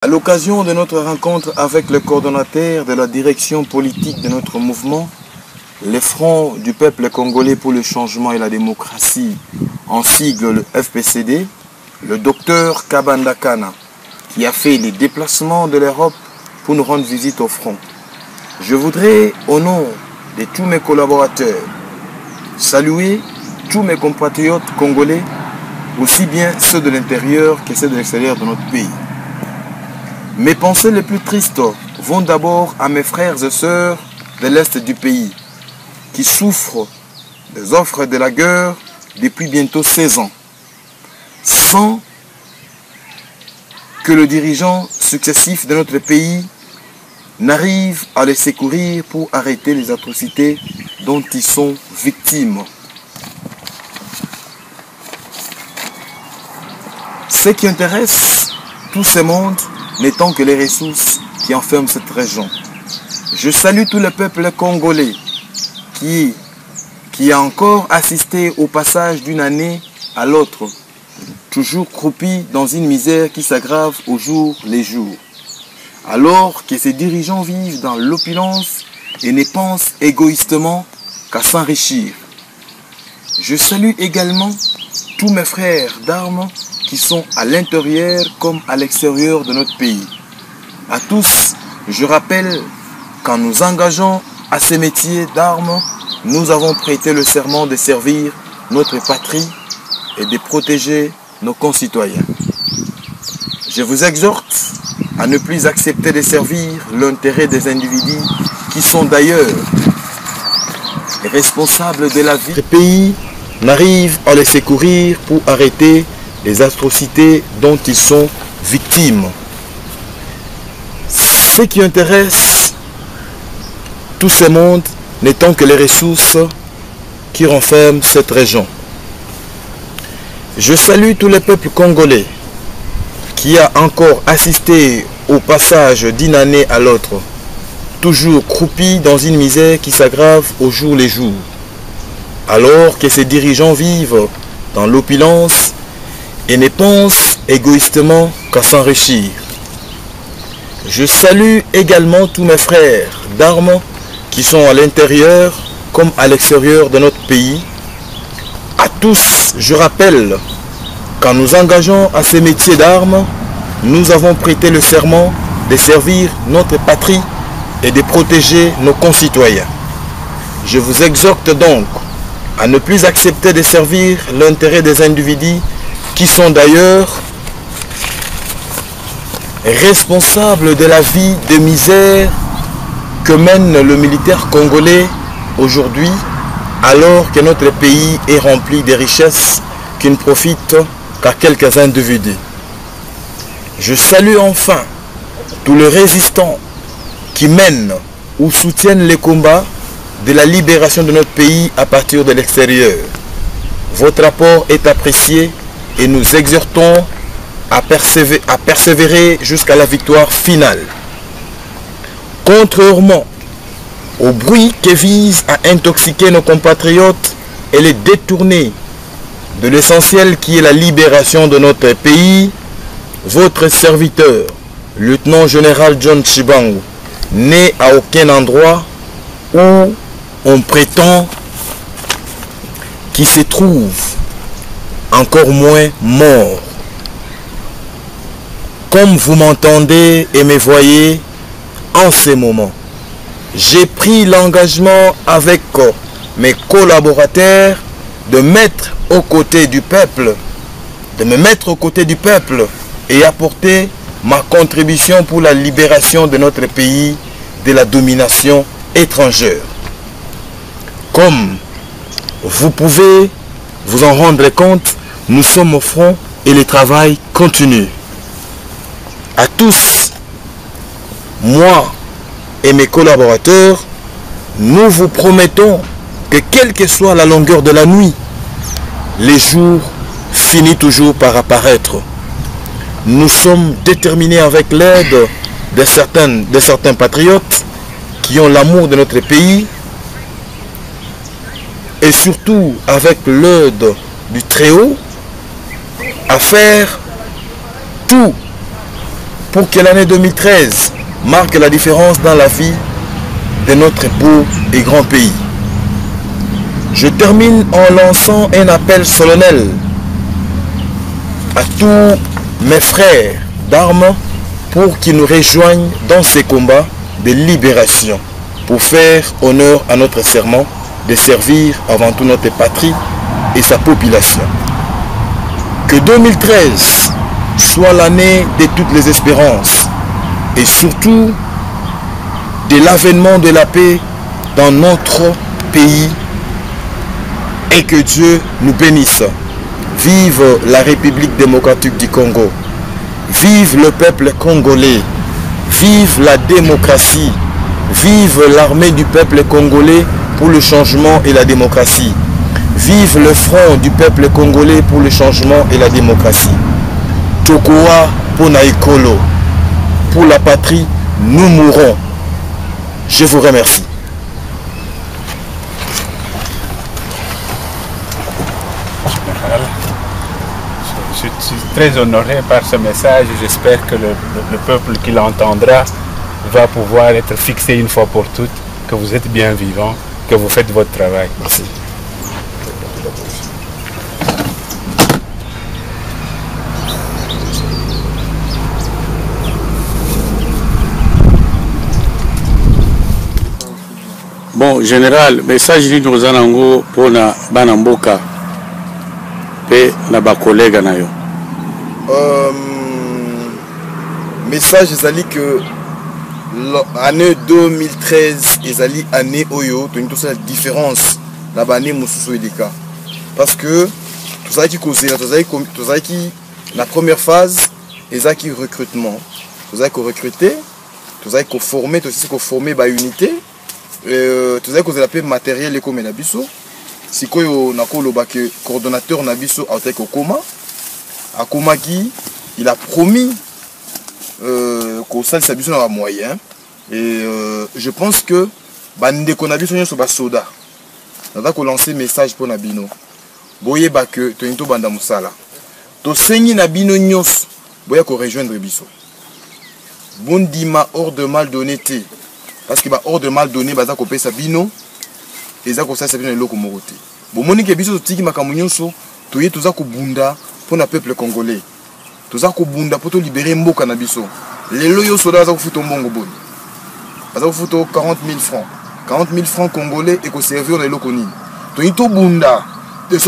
À l'occasion de notre rencontre avec le coordonnateur de la direction politique de notre mouvement, les Fronts du peuple congolais pour le changement et la démocratie, en sigle le FPCD, le docteur Kabanda Kana, qui a fait les déplacements de l'Europe pour nous rendre visite au front. Je voudrais, au nom de tous mes collaborateurs, saluer tous mes compatriotes congolais, aussi bien ceux de l'intérieur que ceux de l'extérieur de notre pays. Mes pensées les plus tristes vont d'abord à mes frères et sœurs de l'Est du pays, qui souffrent des offres de la guerre depuis bientôt 16 ans, sans que le dirigeant successif de notre pays n'arrive à les secourir pour arrêter les atrocités dont ils sont victimes. Ce qui intéresse tout ce monde n'étant que les ressources qui enferment cette région. Je salue tout le peuple congolais qui a encore assisté au passage d'une année à l'autre, toujours croupi dans une misère qui s'aggrave au jour les jours. Alors que ces dirigeants vivent dans l'opulence et ne pensent égoïstement qu'à s'enrichir. Je salue également tous mes frères d'armes qui sont à l'intérieur comme à l'extérieur de notre pays. À tous, je rappelle qu'en nous engageant à ces métiers d'armes, nous avons prêté le serment de servir notre patrie et de protéger nos concitoyens. Je vous exhorte à ne plus accepter de servir l'intérêt des individus qui sont d'ailleurs responsables de la vie. Le pays n'arrive à les secourir pour arrêter les atrocités dont ils sont victimes. Ce qui intéresse tout ce monde n'étant que les ressources qui renferment cette région. Je salue tout le peuple congolais qui a encore assisté au passage d'une année à l'autre, toujours croupi dans une misère qui s'aggrave au jour les jours, alors que ces dirigeants vivent dans l'opulence et ne pensent égoïstement qu'à s'enrichir. Je salue également tous mes frères d'armes qui sont à l'intérieur comme à l'extérieur de notre pays. À tous, je rappelle qu'en nous engageant à ces métiers d'armes, nous avons prêté le serment de servir notre patrie et de protéger nos concitoyens. Je vous exhorte donc à ne plus accepter de servir l'intérêt des individus qui sont d'ailleurs responsables de la vie de misère que mène le militaire congolais aujourd'hui, alors que notre pays est rempli de richesses qui ne profitent qu'à quelques individus. Je salue enfin tous les résistants qui mènent ou soutiennent les combats de la libération de notre pays à partir de l'extérieur. Votre apport est apprécié et nous exhortons à persévérer jusqu'à la victoire finale. Contrairement au bruit qui vise à intoxiquer nos compatriotes et les détourner de l'essentiel qui est la libération de notre pays, votre serviteur, lieutenant-général John Chibangu, n'est à aucun endroit où on prétend qu'il se trouve, encore moins mort. Comme vous m'entendez et me voyez en ce moment, j'ai pris l'engagement avec mes collaborateurs de me mettre aux côtés du peuple et apporter ma contribution pour la libération de notre pays de la domination étrangère. Comme vous pouvez vous en rendre compte, nous sommes au front et le travail continue. À tous, moi et mes collaborateurs, nous vous promettons que quelle que soit la longueur de la nuit, les jours finissent toujours par apparaître. Nous sommes déterminés avec l'aide de certains patriotes qui ont l'amour de notre pays et surtout avec l'aide du Très-Haut à faire tout pour que l'année 2013 marque la différence dans la vie de notre beau et grand pays. Je termine en lançant un appel solennel à tous mes frères d'armes pour qu'ils nous rejoignent dans ces combats de libération, pour faire honneur à notre serment de servir avant tout notre patrie et sa population. Que 2013 soit l'année de toutes les espérances et surtout de l'avènement de la paix dans notre pays et que Dieu nous bénisse. Vive la République démocratique du Congo. Vive le peuple congolais. Vive la démocratie. Vive l'armée du peuple congolais pour le changement et la démocratie. Vive le front du peuple congolais pour le changement et la démocratie. Tokoa Ponaikolo. Pour la patrie, nous mourrons. Je vous remercie. Je suis très honoré par ce message. J'espère que le peuple qui l'entendra va pouvoir être fixé une fois pour toutes, que vous êtes bien vivant, que vous faites votre travail. Merci. Bon, général, message ni nous pour na banamboka pe na ba collègue na yo. Message ezali que l'année 2013 ezali année oyo to toute la différence na bane mususu elika parce que tout ça qui causera tout ça qui la première phase ezaki recrutement tout ça qu'on recruter tout ça qu'on former tout ça qu'on former ba unité tout ça qu'on appelle matériel et comme na biso sikoyo nakoloba que coordonnateur na biso autek okoma akomaki il a promis qu'on salisse biso na moyen et je pense que bande qu'on a biso nyoso ba soda nada ko lancer message pour na bino boyeba que to into banda musala to sengi na bino nyos boya ko rejoindre biso bondima hors de mal donné té parce que ba hors de mal donné baza ko pesa bino eza ko salisa bino eloko moko te bomoni ke biso tiki makambo nyonso toye toza ko bunda pour na peuple congolais toza ko bunda pour to libérer mboka na biso lelo yo soda baza ko futo mbongo boni baza ko futo 40 000 francs congolais et ko servir na eloko nini toye to bunda de